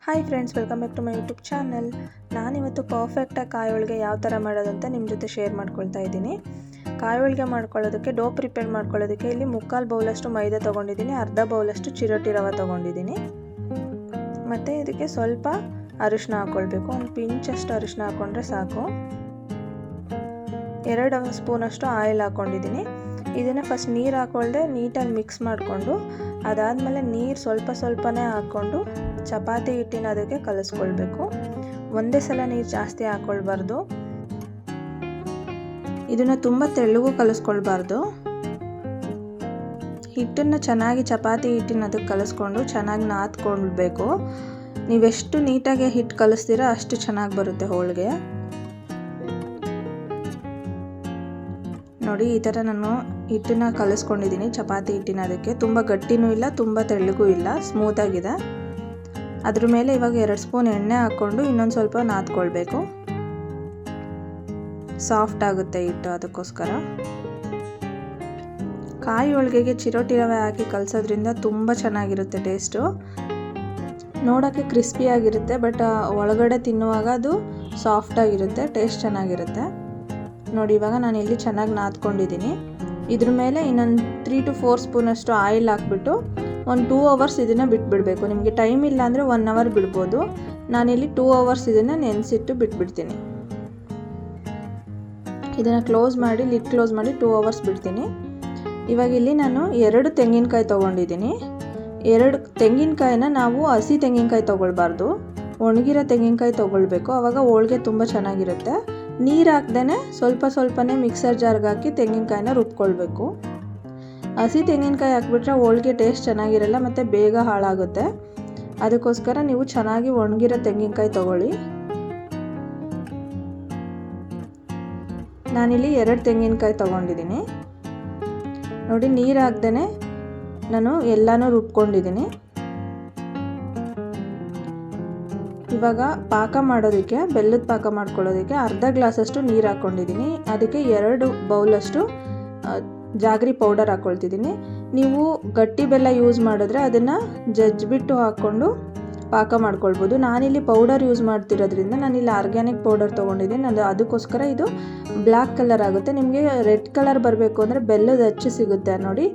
Hi friends, welcome back to my YouTube channel. ನಾನಿವತ್ತು ಪರ್ಫೆಕ್ಟಾಗಿ ಕಾಯಿ ಹೋಳಿಗೆ ಯಾವ ಥರ ಮಾಡೋದು ಅಂತ ನಿಮ್ಮ ಜೊತೆ ಶೇರ್ ಮಾಡ್ಕೊಳ್ತಾ ಇದ್ದೀನಿ. ಕಾಯಿ ಹೋಳಿಗೆ ಮಾಡ್ಕೊಳ್ಳೋದಕ್ಕೆ ಡೋ ಪ್ರಿಪೇರ್ ಮಾಡ್ಕೊಳ್ಳೋದಕ್ಕೆ ಇಲ್ಲಿ 3/4 ಬೌಲಷ್ಟು ಮೈದಾ ತೊಗೊಂಡಿದ್ದೀನಿ, ಅರ್ಧ ಬೌಲಷ್ಟು ಚಿರೋಟಿ ರವೆ ತೊಗೊಂಡಿದ್ದೀನಿ. ಮತ್ತು ಇದಕ್ಕೆ ಸ್ವಲ್ಪ ಅರಿಶಿನ ಹಾಕ್ಕೊಳ್ಬೇಕು. ಒಂದು ಪಿಂಚಷ್ಟು ಅರಿಶಿನ ಹಾಕ್ಕೊಂಡ್ರೆ ಸಾಕು. 2 ಸ್ಪೂನಷ್ಟು ಆಯಿಲ್ ಹಾಕ್ಕೊಂಡಿದ್ದೀನಿ. ಇದನ್ನು ಫಸ್ಟ್ ನೀರು ಹಾಕ್ಕೊಳ್ದೆ ನೀಟಾಗಿ ಮಿಕ್ಸ್ ಮಾಡಿಕೊಂಡು ಅದಾದಮೇಲೆ ನೀರು ಸ್ವಲ್ಪನೇ ಹಾಕ್ಕೊಂಡು ಚಪಾತಿ ಹಿಟ್ಟಿನ ಅದಕ್ಕೆ ಕಲಿಸ್ಕೊಳ್ಬೇಕು. ಒಂದೇ ಸಲ ನೀರು ಜಾಸ್ತಿ ಹಾಕ್ಕೊಳ್ಬಾರ್ದು. ಇದನ್ನು ತುಂಬ ತೆಳ್ಳಗೂ ಕಲಿಸ್ಕೊಳ್ಬಾರ್ದು. ಹಿಟ್ಟನ್ನು ಚೆನ್ನಾಗಿ ಚಪಾತಿ ಹಿಟ್ಟಿನ ಅದಕ್ಕೆ ಕಲಿಸ್ಕೊಂಡು ಚೆನ್ನಾಗಿ ನಾದ್ಕೊಳ್ಬೇಕು. ನೀವೆಷ್ಟು ನೀಟಾಗಿ ಹಿಟ್ಟು ಕಲಿಸ್ತೀರೋ ಅಷ್ಟು ಚೆನ್ನಾಗಿ ಬರುತ್ತೆ ಹೋಳಿಗೆ. ನೋಡಿ, ಈ ಥರ ನಾನು ಹಿಟ್ಟನ್ನು ಕಲಿಸ್ಕೊಂಡಿದ್ದೀನಿ ಚಪಾತಿ ಹಿಟ್ಟಿನ ಅದಕ್ಕೆ. ತುಂಬ ಗಟ್ಟಿನೂ ಇಲ್ಲ, ತುಂಬ ತೆಳ್ಳಗೂ ಇಲ್ಲ, ಸ್ಮೂತಾಗಿದೆ. ಅದ್ರ ಮೇಲೆ ಇವಾಗ 2 ಸ್ಪೂನ್ ಎಣ್ಣೆ ಹಾಕ್ಕೊಂಡು ಇನ್ನೊಂದು ಸ್ವಲ್ಪ ನಾದ್ಕೊಳ್ಬೇಕು. ಸಾಫ್ಟ್ ಆಗುತ್ತೆ ಹಿಟ್ಟು, ಅದಕ್ಕೋಸ್ಕರ. ಕಾಯಿ ಹೋಳಿಗೆಗೆ ಚಿರೋಟಿ ರವೆ ಹಾಕಿ ಕಲಸೋದ್ರಿಂದ ತುಂಬ ಚೆನ್ನಾಗಿರುತ್ತೆ ಟೇಸ್ಟು. ನೋಡೋಕ್ಕೆ ಕ್ರಿಸ್ಪಿಯಾಗಿರುತ್ತೆ, ಬಟ್ ಒಳಗಡೆ ತಿನ್ನುವಾಗ ಅದು ಸಾಫ್ಟಾಗಿರುತ್ತೆ, ಟೇಸ್ಟ್ ಚೆನ್ನಾಗಿರುತ್ತೆ. ನೋಡಿ, ಇವಾಗ ನಾನು ಇಲ್ಲಿ ಚೆನ್ನಾಗಿ ನಾದ್ಕೊಂಡಿದ್ದೀನಿ. ಇದ್ರ ಮೇಲೆ ಇನ್ನೊಂದು 3 to 4 ಸ್ಪೂನಷ್ಟು ಆಯಿಲ್ ಹಾಕ್ಬಿಟ್ಟು ಒಂದು 2 ಅವರ್ಸ್ ಇದನ್ನು ಬಿಟ್ಬಿಡಬೇಕು. ನಿಮಗೆ ಟೈಮ್ ಇಲ್ಲ ಅಂದರೆ 1 ಅವರ್ ಬಿಡ್ಬೋದು. ನಾನಿಲ್ಲಿ 2 ಅವರ್ಸ್ ಇದನ್ನು ನೆನೆಸಿಟ್ಟು ಬಿಟ್ಬಿಡ್ತೀನಿ. ಇದನ್ನು ಲಿಡ್ ಕ್ಲೋಸ್ ಮಾಡಿ 2 ಅವರ್ಸ್ ಬಿಡ್ತೀನಿ. ಇವಾಗ ಇಲ್ಲಿ ನಾನು 2 ತೆಂಗಿನಕಾಯಿ ತೊಗೊಂಡಿದ್ದೀನಿ. 2 ತೆಂಗಿನಕಾಯಿನ ನಾವು ಹಸಿ ತೆಂಗಿನಕಾಯಿ ತೊಗೊಳ್ಬಾರ್ದು, ಒಣಗಿರೋ ತೆಂಗಿನಕಾಯಿ ತೊಗೊಳ್ಬೇಕು. ಆವಾಗ ಹೋಳಿಗೆ ತುಂಬ ಚೆನ್ನಾಗಿರುತ್ತೆ. ನೀರು ಹಾಕ್ದೇ ಸ್ವಲ್ಪನೇ ಮಿಕ್ಸರ್ ಜಾರ್ಗೆ ಹಾಕಿ ತೆಂಗಿನಕಾಯಿನ ರುಬ್ಕೊಳ್ಬೇಕು. ಹಸಿ ತೆಂಗಿನಕಾಯಿ ಹಾಕ್ಬಿಟ್ರೆ ಹೋಳಿಗೆ ಟೇಸ್ಟ್ ಚೆನ್ನಾಗಿರಲ್ಲ ಮತ್ತು ಬೇಗ ಹಾಳಾಗುತ್ತೆ. ಅದಕ್ಕೋಸ್ಕರ ನೀವು ಚೆನ್ನಾಗಿ ಒಣಗಿರೋ ತೆಂಗಿನಕಾಯಿ ತೊಗೊಳ್ಳಿ. ನಾನಿಲ್ಲಿ 2 ತೆಂಗಿನಕಾಯಿ ತೊಗೊಂಡಿದ್ದೀನಿ. ನೋಡಿ, ನೀರು ಹಾಕ್ದೇ ನಾನು ಎಲ್ಲನೂ ರುಬ್ಕೊಂಡಿದ್ದೀನಿ. ಇವಾಗ ಪಾಕ ಮಾಡೋದಕ್ಕೆ, ಬೆಲ್ಲದ ಪಾಕ ಮಾಡ್ಕೊಳ್ಳೋದಕ್ಕೆ ಅರ್ಧ ಗ್ಲಾಸಷ್ಟು ನೀರು ಹಾಕ್ಕೊಂಡಿದ್ದೀನಿ. ಅದಕ್ಕೆ 2 ಬೌಲಷ್ಟು ಜಾಗರಿ ಪೌಡರ್ ಹಾಕ್ಕೊಳ್ತಿದ್ದೀನಿ. ನೀವು ಗಟ್ಟಿ ಬೆಲ್ಲ ಯೂಸ್ ಮಾಡಿದ್ರೆ ಅದನ್ನು ಜಜ್ಜಿಬಿಟ್ಟು ಹಾಕ್ಕೊಂಡು ಪಾಕ ಮಾಡ್ಕೊಳ್ಬೋದು. ನಾನಿಲ್ಲಿ ಪೌಡರ್ ಯೂಸ್ ಮಾಡ್ತಿರೋದ್ರಿಂದ ನಾನಿಲ್ಲಿ ಆರ್ಗ್ಯಾನಿಕ್ ಪೌಡರ್ ತೊಗೊಂಡಿದ್ದೀನಿ. ಅದಕ್ಕೋಸ್ಕರ ಇದು ಬ್ಲ್ಯಾಕ್ ಕಲರ್ ಆಗುತ್ತೆ. ನಿಮಗೆ ರೆಡ್ ಕಲರ್ ಬರಬೇಕು ಅಂದರೆ ಬೆಲ್ಲದ ಅಚ್ಚು ಸಿಗುತ್ತೆ ನೋಡಿ,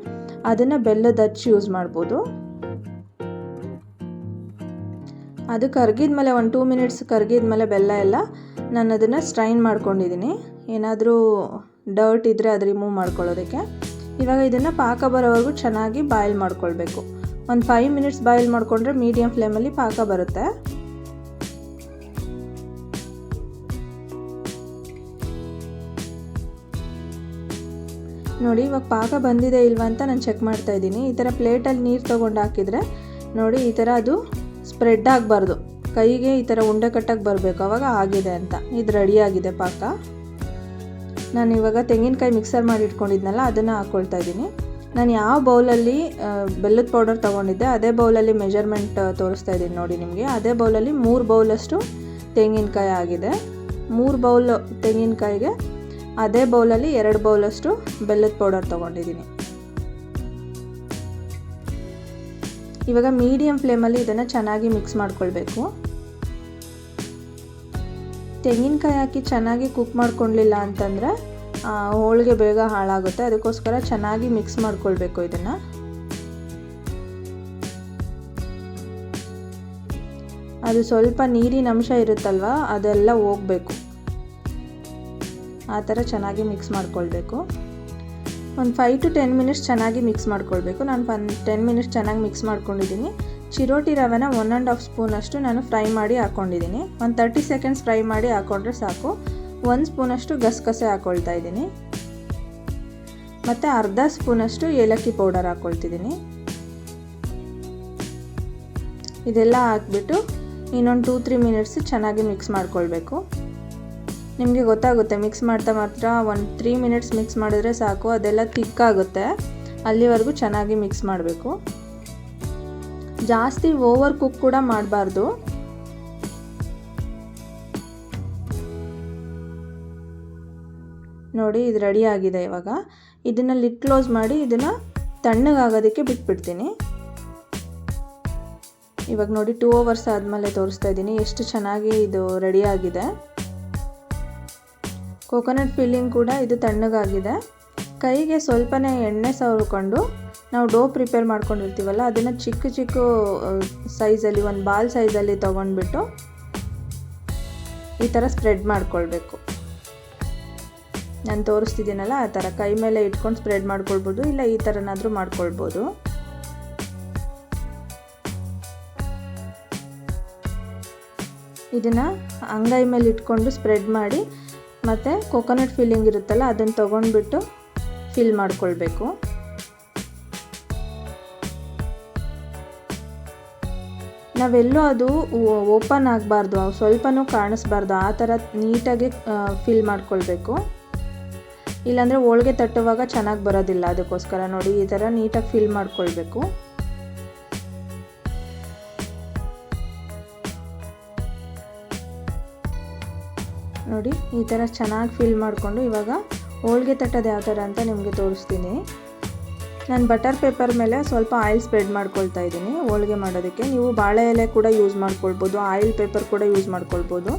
ಅದನ್ನು ಬೆಲ್ಲದ ಅಚ್ಚು ಯೂಸ್ ಮಾಡ್ಬೋದು. ಅದು ಕರಗಿದ್ಮೇಲೆ ಒಂದು 2 ಮಿನಿಟ್ಸ್ ಕರಗಿದ್ಮೇಲೆ ಬೆಲ್ಲ ಎಲ್ಲ ನಾನು ಅದನ್ನು ಸ್ಟ್ರೈನ್ ಮಾಡ್ಕೊಂಡಿದ್ದೀನಿ. ಏನಾದರೂ ಡರ್ಟ್ ಇದ್ದರೆ ಅದು ರಿಮೂವ್ ಮಾಡ್ಕೊಳ್ಳೋದಕ್ಕೆ. ಇವಾಗ ಇದನ್ನು ಪಾಕ ಬರೋವರೆಗೂ ಚೆನ್ನಾಗಿ ಬಾಯ್ಲ್ ಮಾಡ್ಕೊಳ್ಬೇಕು. ಒಂದು 5 ಮಿನಿಟ್ಸ್ ಬಾಯ್ಲ್ ಮಾಡಿಕೊಂಡ್ರೆ ಮೀಡಿಯಮ್ ಫ್ಲೇಮಲ್ಲಿ ಪಾಕ ಬರುತ್ತೆ. ನೋಡಿ, ಇವಾಗ ಪಾಕ ಬಂದಿದೆ ಇಲ್ವಾ ಅಂತ ನಾನು ಚೆಕ್ ಮಾಡ್ತಾ ಇದ್ದೀನಿ. ಈ ಥರ ಪ್ಲೇಟಲ್ಲಿ ನೀರು ತೊಗೊಂಡು ಹಾಕಿದರೆ ನೋಡಿ, ಈ ಥರ ಅದು ಸ್ಪ್ರೆಡ್ ಆಗಬಾರ್ದು, ಕೈಗೆ ಈ ಥರ ಉಂಡೆ ಕಟ್ಟಕ್ಕೆ ಬರಬೇಕು. ಆವಾಗ ಆಗಿದೆ ಅಂತ. ಇದು ರೆಡಿಯಾಗಿದೆ ಪಾಕ. ನಾನು ಇವಾಗ ತೆಂಗಿನಕಾಯಿ ಮಿಕ್ಸರ್ ಮಾಡಿ ಇಟ್ಕೊಂಡಿದ್ನಲ್ಲ ಅದನ್ನು ಹಾಕ್ಕೊಳ್ತಾ ಇದ್ದೀನಿ. ನಾನು ಯಾವ ಬೌಲಲ್ಲಿ ಬೆಲ್ಲದ ಪೌಡರ್ ತೊಗೊಂಡಿದ್ದೆ ಅದೇ ಬೌಲಲ್ಲಿ ಮೆಜರ್ಮೆಂಟ್ ತೋರಿಸ್ತಾ ಇದ್ದೀನಿ ನೋಡಿ ನಿಮಗೆ. ಅದೇ ಬೌಲಲ್ಲಿ 3 ಬೌಲಷ್ಟು ತೆಂಗಿನಕಾಯಿ ಆಗಿದೆ. 3 ಬೌಲ್ ತೆಂಗಿನಕಾಯಿಗೆ ಅದೇ ಬೌಲಲ್ಲಿ 2 ಬೌಲಷ್ಟು ಬೆಲ್ಲದ ಪೌಡರ್ ತೊಗೊಂಡಿದ್ದೀನಿ. ಇವಾಗ ಮೀಡಿಯಮ್ ಫ್ಲೇಮಲ್ಲಿ ಇದನ್ನು ಚೆನ್ನಾಗಿ ಮಿಕ್ಸ್ ಮಾಡ್ಕೊಳ್ಬೇಕು. ತೆಂಗಿನಕಾಯಿ ಹಾಕಿ ಚೆನ್ನಾಗಿ ಕುಕ್ ಮಾಡ್ಕೊಳ್ಳಿಲ್ಲ ಅಂತಂದರೆ ಹೋಳಿಗೆ ಬೇಗ ಹಾಳಾಗುತ್ತೆ. ಅದಕ್ಕೋಸ್ಕರ ಚೆನ್ನಾಗಿ ಮಿಕ್ಸ್ ಮಾಡ್ಕೊಳ್ಬೇಕು ಇದನ್ನು. ಅದು ಸ್ವಲ್ಪ ನೀರಿನ ಅಂಶ ಇರುತ್ತಲ್ವ, ಅದೆಲ್ಲ ಹೋಗಬೇಕು. ಆ ಥರ ಚೆನ್ನಾಗಿ ಮಿಕ್ಸ್ ಮಾಡ್ಕೊಳ್ಬೇಕು. ಒಂದು 5 to 10 ಮಿನಿಟ್ಸ್ ಚೆನ್ನಾಗಿ ಮಿಕ್ಸ್ ಮಾಡ್ಕೊಳ್ಬೇಕು. ನಾನು 10 ಮಿನಿಟ್ಸ್ ಚೆನ್ನಾಗಿ ಮಿಕ್ಸ್ ಮಾಡ್ಕೊಂಡಿದ್ದೀನಿ. ಚಿರೋಟಿ ರವೆನ 1.5 ಸ್ಪೂನಷ್ಟು ನಾನು ಫ್ರೈ ಮಾಡಿ ಹಾಕ್ಕೊಂಡಿದ್ದೀನಿ. ಒಂದು 30 ಸೆಕೆಂಡ್ಸ್ ಫ್ರೈ ಮಾಡಿ ಹಾಕ್ಕೊಂಡ್ರೆ ಸಾಕು. 1 ಸ್ಪೂನಷ್ಟು ಗಸಗಸೆ ಹಾಕ್ಕೊಳ್ತಾ ಇದ್ದೀನಿ. ಮತ್ತು ಅರ್ಧ ಸ್ಪೂನಷ್ಟು ಏಲಕ್ಕಿ ಪೌಡರ್ ಹಾಕ್ಕೊಳ್ತಿದ್ದೀನಿ. ಇದೆಲ್ಲ ಹಾಕ್ಬಿಟ್ಟು ಇನ್ನೊಂದು 2-3 ಮಿನಿಟ್ಸ್ ಚೆನ್ನಾಗಿ ಮಿಕ್ಸ್ ಮಾಡ್ಕೊಳ್ಬೇಕು. ನಿಮಗೆ ಗೊತ್ತಾಗುತ್ತೆ, ಮಿಕ್ಸ್ ಮಾಡ್ತಾ ಮಾತ್ರ ಒಂದು 3 ಮಿನಿಟ್ಸ್ ಮಿಕ್ಸ್ ಮಾಡಿದ್ರೆ ಸಾಕು. ಅದೆಲ್ಲ ತಿಕ್ಕಾಗುತ್ತೆ, ಅಲ್ಲಿವರೆಗೂ ಚೆನ್ನಾಗಿ ಮಿಕ್ಸ್ ಮಾಡಬೇಕು. ಜಾಸ್ತಿ ಓವರ್ ಕುಕ್ ಕೂಡ ಮಾಡಬಾರ್ದು. ನೋಡಿ, ಇದು ರೆಡಿ ಆಗಿದೆ. ಇವಾಗ ಇದನ್ನು ಲಿಡ್ ಕ್ಲೋಸ್ ಮಾಡಿ ಇದನ್ನು ತಣ್ಣಗಾಗೋದಕ್ಕೆ ಬಿಟ್ಬಿಡ್ತೀನಿ. ಇವಾಗ ನೋಡಿ 2 hours ಆದಮೇಲೆ ತೋರಿಸ್ತಾ ಇದ್ದೀನಿ ಎಷ್ಟು ಚೆನ್ನಾಗಿ ಇದು ರೆಡಿಯಾಗಿದೆ. ಕೋಕೋನಟ್ ಫಿಲ್ಲಿಂಗ್ ಕೂಡ ಇದು ತಣ್ಣಗಾಗಿದೆ. ಕೈಗೆ ಸ್ವಲ್ಪನೇ ಎಣ್ಣೆ ಸವರ್ಕೊಂಡು ನಾವು ಡೋ ಪ್ರಿಪೇರ್ ಮಾಡ್ಕೊಂಡಿರ್ತೀವಲ್ಲ ಅದನ್ನು ಚಿಕ್ಕ ಚಿಕ್ಕ ಸೈಜಲ್ಲಿ ಒಂದು ಬಾಲ್ ಸೈಜಲ್ಲಿ ತೊಗೊಂಡ್ಬಿಟ್ಟು ಈ ಥರ ಸ್ಪ್ರೆಡ್ ಮಾಡ್ಕೊಳ್ಬೇಕು. ನಾನು ತೋರಿಸ್ತಿದ್ದೀನಲ್ಲ ಆ ಥರ ಕೈ ಮೇಲೆ ಇಟ್ಕೊಂಡು ಸ್ಪ್ರೆಡ್ ಮಾಡ್ಕೊಳ್ಬೋದು, ಇಲ್ಲ ಈ ಥರನಾದರೂ ಮಾಡ್ಕೊಳ್ಬೋದು. ಇದನ್ನು ಅಂಗೈ ಮೇಲೆ ಇಟ್ಕೊಂಡು ಸ್ಪ್ರೆಡ್ ಮಾಡಿ ಮತ್ತು ಕೋಕೋನಟ್ ಫಿಲ್ಲಿಂಗ್ ಇರುತ್ತಲ್ಲ ಅದನ್ನು ತೊಗೊಂಡ್ಬಿಟ್ಟು ಫಿಲ್ ಮಾಡ್ಕೊಳ್ಬೇಕು. ನಾವೆಲ್ಲೂ ಅದು ಓಪನ್ ಆಗಬಾರ್ದು, ಸ್ವಲ್ಪನೂ ಕಾಣಿಸ್ಬಾರ್ದು, ಆ ಥರ ನೀಟಾಗಿ ಫಿಲ್ ಮಾಡ್ಕೊಳ್ಬೇಕು. ಇಲ್ಲಾಂದರೆ ಹೋಳಿಗೆ ತಟ್ಟುವಾಗ ಚೆನ್ನಾಗಿ ಬರೋದಿಲ್ಲ. ಅದಕ್ಕೋಸ್ಕರ ನೋಡಿ ಈ ಥರ ನೀಟಾಗಿ ಫಿಲ್ ಮಾಡ್ಕೊಳ್ಬೇಕು. ನೋಡಿ ಈ ಥರ ಚೆನ್ನಾಗಿ ಫಿಲ್ ಮಾಡಿಕೊಂಡು ಇವಾಗ ಹೋಳಿಗೆ ತಟ್ಟೋದು ಯಾವ ಥರ ಅಂತ ನಿಮಗೆ ತೋರಿಸ್ತೀನಿ. ನಾನು ಬಟರ್ ಪೇಪರ್ ಮೇಲೆ ಸ್ವಲ್ಪ ಆಯಿಲ್ ಸ್ಪ್ರೆಡ್ ಮಾಡ್ಕೊಳ್ತಾ ಇದ್ದೀನಿ ಹೋಳಿಗೆ ಮಾಡೋದಕ್ಕೆ. ನೀವು ಬಾಳೆ ಎಲೆ ಕೂಡ ಯೂಸ್ ಮಾಡ್ಕೊಳ್ಬೋದು, ಆಯಿಲ್ ಪೇಪರ್ ಕೂಡ ಯೂಸ್ ಮಾಡ್ಕೊಳ್ಬೋದು.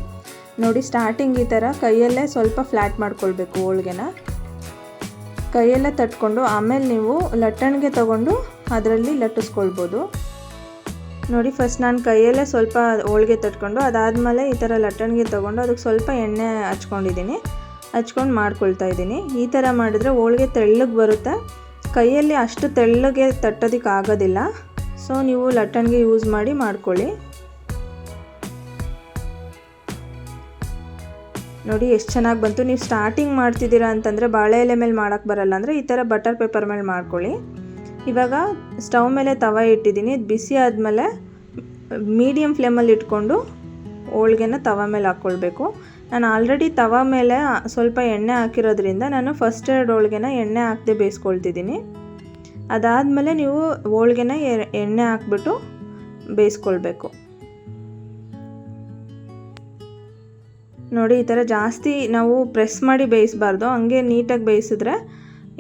ನೋಡಿ ಸ್ಟಾರ್ಟಿಂಗ್ ಈ ಥರ ಕೈಯಲ್ಲೇ ಸ್ವಲ್ಪ ಫ್ಲ್ಯಾಟ್ ಮಾಡ್ಕೊಳ್ಬೇಕು ಹೋಳಿಗೆನ. ಕೈಯಲ್ಲೇ ತಟ್ಕೊಂಡು ಆಮೇಲೆ ನೀವು ಲಟ್ಟಣಿಗೆ ತೊಗೊಂಡು ಅದರಲ್ಲಿ ಲಟ್ಟಿಸ್ಕೊಳ್ಬೋದು. ನೋಡಿ ಫಸ್ಟ್ ನಾನು ಕೈಯಲ್ಲೇ ಸ್ವಲ್ಪ ಹೋಳಿಗೆ ತಟ್ಕೊಂಡು ಅದಾದಮೇಲೆ ಈ ಥರ ಲಟ್ಟಣಿಗೆ ತೊಗೊಂಡು ಅದಕ್ಕೆ ಸ್ವಲ್ಪ ಎಣ್ಣೆ ಹಚ್ಕೊಂಡು ಮಾಡ್ಕೊಳ್ತಾ ಇದ್ದೀನಿ. ಈ ಥರ ಮಾಡಿದ್ರೆ ಹೋಳಿಗೆ ತೆಳ್ಳಗೆ ಬರುತ್ತೆ. ಕೈಯಲ್ಲಿ ಅಷ್ಟು ತೆಳ್ಳಗೆ ತಟ್ಟೋದಕ್ಕೆ ಆಗೋದಿಲ್ಲ. ಸೊ ನೀವು ಲಟ್ಟಣಿಗೆ ಯೂಸ್ ಮಾಡಿ ಮಾಡ್ಕೊಳ್ಳಿ. ನೋಡಿ ಎಷ್ಟು ಚೆನ್ನಾಗಿ ಬಂತು. ನೀವು ಸ್ಟಾರ್ಟಿಂಗ್ ಮಾಡ್ತಿದ್ದೀರಾ ಅಂತಂದರೆ ಬಾಳೆ ಎಲೆ ಮೇಲೆ ಮಾಡೋಕ್ಕೆ ಬರಲ್ಲ ಅಂದರೆ ಈ ಥರ ಬಟರ್ ಪೇಪರ್ ಮೇಲೆ ಮಾಡ್ಕೊಳ್ಳಿ. ಇವಾಗ ಸ್ಟವ್ ಮೇಲೆ ತವ ಇಟ್ಟಿದ್ದೀನಿ. ಇದು ಬಿಸಿ ಆದಮೇಲೆ ಮೀಡಿಯಮ್ ಫ್ಲೇಮಲ್ಲಿ ಇಟ್ಕೊಂಡು ಹೋಳಿಗೆನ ತವ ಮೇಲೆ ಹಾಕ್ಕೊಳ್ಬೇಕು. ನಾನು ಆಲ್ರೆಡಿ ತವ ಮೇಲೆ ಸ್ವಲ್ಪ ಎಣ್ಣೆ ಹಾಕಿರೋದ್ರಿಂದ ನಾನು ಫಸ್ಟ್ 2 ಹೋಳಿಗೆನ ಎಣ್ಣೆ ಹಾಕದೆ ಬೇಯಿಸ್ಕೊಳ್ತಿದ್ದೀನಿ. ಅದಾದಮೇಲೆ ನೀವು ಹೋಳಿಗೆನ ಎಣ್ಣೆ ಹಾಕ್ಬಿಟ್ಟು ಬೇಯಿಸ್ಕೊಳ್ಬೇಕು. ನೋಡಿ ಈ ಥರ ಜಾಸ್ತಿ ನಾವು ಪ್ರೆಸ್ ಮಾಡಿ ಬೇಯಿಸಬಾರ್ದು, ಹಂಗೆ ನೀಟಾಗಿ ಬೇಯಿಸಿದ್ರೆ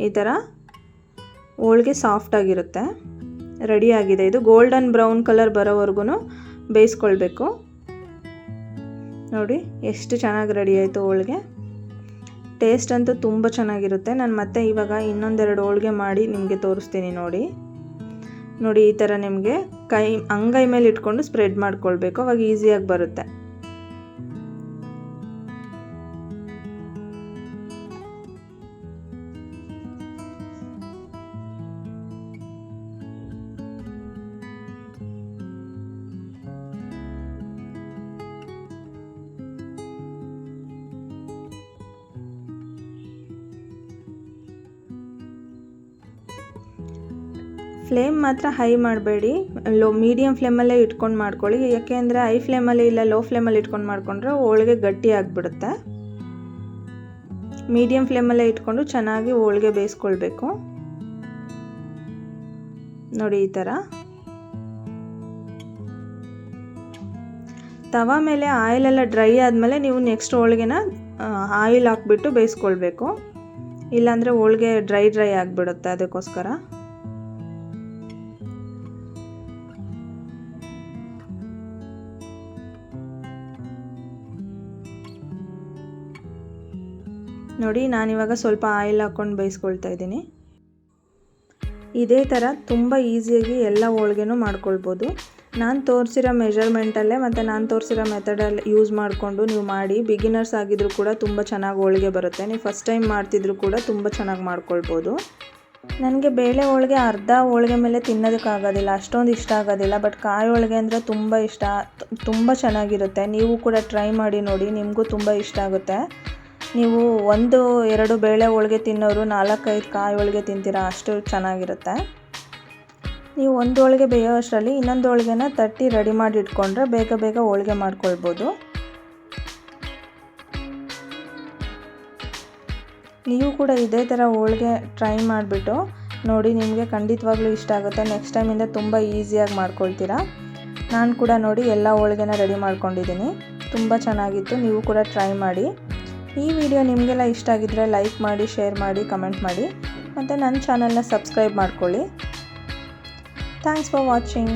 ಈ ಥರ ಹೋಳಿಗೆ ಸಾಫ್ಟಾಗಿರುತ್ತೆ. ರೆಡಿಯಾಗಿದೆ. ಇದು ಗೋಲ್ಡನ್ ಬ್ರೌನ್ ಕಲರ್ ಬರೋವರೆಗೂ ಬೇಯಿಸ್ಕೊಳ್ಬೇಕು. ನೋಡಿ ಎಷ್ಟು ಚೆನ್ನಾಗಿ ರೆಡಿ ಆಯಿತು ಹೋಳಿಗೆ. ಟೇಸ್ಟ್ ಅಂತೂ ತುಂಬ ಚೆನ್ನಾಗಿರುತ್ತೆ. ನಾನು ಮತ್ತೆ ಇವಾಗ ಇನ್ನೊಂದೆರಡು ಹೋಳಿಗೆ ಮಾಡಿ ನಿಮಗೆ ತೋರಿಸ್ತೀನಿ. ನೋಡಿ ಈ ಥರ ನಿಮಗೆ ಅಂಗೈ ಮೇಲೆ ಇಟ್ಕೊಂಡು ಸ್ಪ್ರೆಡ್ ಮಾಡ್ಕೊಳ್ಬೇಕು, ಅವಾಗ ಈಸಿಯಾಗಿ ಬರುತ್ತೆ. ಫ್ಲೇಮ್ ಮಾತ್ರ ಹೈ ಮಾಡಬೇಡಿ, ಮೀಡಿಯಮ್ ಫ್ಲೇಮಲ್ಲೇ ಇಟ್ಕೊಂಡು ಮಾಡ್ಕೊಳ್ಳಿ. ಯಾಕೆಂದರೆ ಹೈ ಫ್ಲೇಮಲ್ಲಿ ಇಲ್ಲ ಲೋ ಫ್ಲೇಮಲ್ಲಿ ಇಟ್ಕೊಂಡು ಮಾಡಿಕೊಂಡ್ರೆ ಹೋಳಿಗೆ ಗಟ್ಟಿ ಆಗಿಬಿಡುತ್ತೆ. ಮೀಡಿಯಮ್ ಫ್ಲೇಮಲ್ಲೇ ಇಟ್ಕೊಂಡು ಚೆನ್ನಾಗಿ ಹೋಳಿಗೆ ಬೇಯಿಸ್ಕೊಳ್ಬೇಕು. ನೋಡಿ ಈ ಥರ ತವ ಮೇಲೆ ಆಯಿಲೆಲ್ಲ ಡ್ರೈ ಆದಮೇಲೆ ನೀವು ನೆಕ್ಸ್ಟ್ ಹೋಳಿಗೆನ ಆಯಿಲ್ ಹಾಕ್ಬಿಟ್ಟು ಬೇಯಿಸ್ಕೊಳ್ಬೇಕು. ಇಲ್ಲಾಂದರೆ ಹೋಳಿಗೆ ಡ್ರೈ ಆಗಿಬಿಡುತ್ತೆ. ಅದಕ್ಕೋಸ್ಕರ ನೋಡಿ ನಾನಿವಾಗ ಸ್ವಲ್ಪ ಆಯಿಲ್ ಹಾಕ್ಕೊಂಡು ಬೇಯಿಸ್ಕೊಳ್ತಾ ಇದ್ದೀನಿ. ಇದೇ ಥರ ತುಂಬ ಈಸಿಯಾಗಿ ಎಲ್ಲ ಹೋಳಿಗೆನೂ ಮಾಡ್ಕೊಳ್ಬೋದು. ನಾನು ತೋರಿಸಿರೋ ಮೆಜರ್ಮೆಂಟಲ್ಲೇ ಮತ್ತು ನಾನು ತೋರಿಸಿರೋ ಮೆಥಡಲ್ಲಿ ಯೂಸ್ ಮಾಡಿಕೊಂಡು ನೀವು ಮಾಡಿ. ಬಿಗಿನರ್ಸ್ ಆಗಿದ್ದರೂ ಕೂಡ ತುಂಬ ಚೆನ್ನಾಗಿ ಹೋಳಿಗೆ ಬರುತ್ತೆ. ನೀವು ಫಸ್ಟ್ ಟೈಮ್ ಮಾಡ್ತಿದ್ರು ಕೂಡ ತುಂಬ ಚೆನ್ನಾಗಿ ಮಾಡ್ಕೊಳ್ಬೋದು. ನನಗೆ ಬೇಳೆ ಹೋಳಿಗೆ ಅರ್ಧ ಹೋಳಿಗೆ ಮೇಲೆ ತಿನ್ನೋದಕ್ಕಾಗೋದಿಲ್ಲ, ಅಷ್ಟೊಂದು ಇಷ್ಟ ಆಗೋದಿಲ್ಲ. ಬಟ್ ಕಾಯಿ ಹೋಳಿಗೆ ಅಂದರೆ ತುಂಬ ಇಷ್ಟ, ತುಂಬ ಚೆನ್ನಾಗಿರುತ್ತೆ. ನೀವು ಕೂಡ ಟ್ರೈ ಮಾಡಿ ನೋಡಿ, ನಿಮಗೂ ತುಂಬ ಇಷ್ಟ ಆಗುತ್ತೆ. ನೀವು 1-2 ಬೇಳೆ ಹೋಳಿಗೆ ತಿನ್ನೋರು 4-5 ಕಾಯಿ ಹೋಳಿಗೆ ತಿಂತೀರಾ, ಅಷ್ಟು ಚೆನ್ನಾಗಿರುತ್ತೆ. ನೀವು ಒಂದು ಹೋಳಿಗೆ ಬೇಯೋ ಅಷ್ಟರಲ್ಲಿ ಇನ್ನೊಂದು ಹೋಳಿಗೆನ ತಟ್ಟಿ ರೆಡಿ ಮಾಡಿ ಇಟ್ಕೊಂಡ್ರೆ ಬೇಗ ಬೇಗ ಹೋಳಿಗೆ ಮಾಡ್ಕೊಳ್ಬೋದು. ನೀವು ಕೂಡ ಇದೇ ಥರ ಹೋಳಿಗೆ ಟ್ರೈ ಮಾಡಿಬಿಟ್ಟು ನೋಡಿ, ನಿಮಗೆ ಖಂಡಿತವಾಗ್ಲೂ ಇಷ್ಟ ಆಗುತ್ತೆ. ನೆಕ್ಸ್ಟ್ ಟೈಮಿಂದ ತುಂಬ ಈಸಿಯಾಗಿ ಮಾಡ್ಕೊಳ್ತೀರಾ. ನಾನು ಕೂಡ ನೋಡಿ ಎಲ್ಲ ಹೋಳಿಗೆನ ರೆಡಿ ಮಾಡ್ಕೊಂಡಿದ್ದೀನಿ. ತುಂಬ ಚೆನ್ನಾಗಿತ್ತು. ನೀವು ಕೂಡ ಟ್ರೈ ಮಾಡಿ. ಈ ವಿಡಿಯೋ ನಿಮಗೆಲ್ಲ ಇಷ್ಟ ಆಗಿದ್ದರೆ ಲೈಕ್ ಮಾಡಿ, ಶೇರ್ ಮಾಡಿ, ಕಮೆಂಟ್ ಮಾಡಿ ಮತ್ತು ನನ್ನ ಚಾನಲ್ನ ಸಬ್ಸ್ಕ್ರೈಬ್ ಮಾಡ್ಕೊಳ್ಳಿ. Thanks for watching.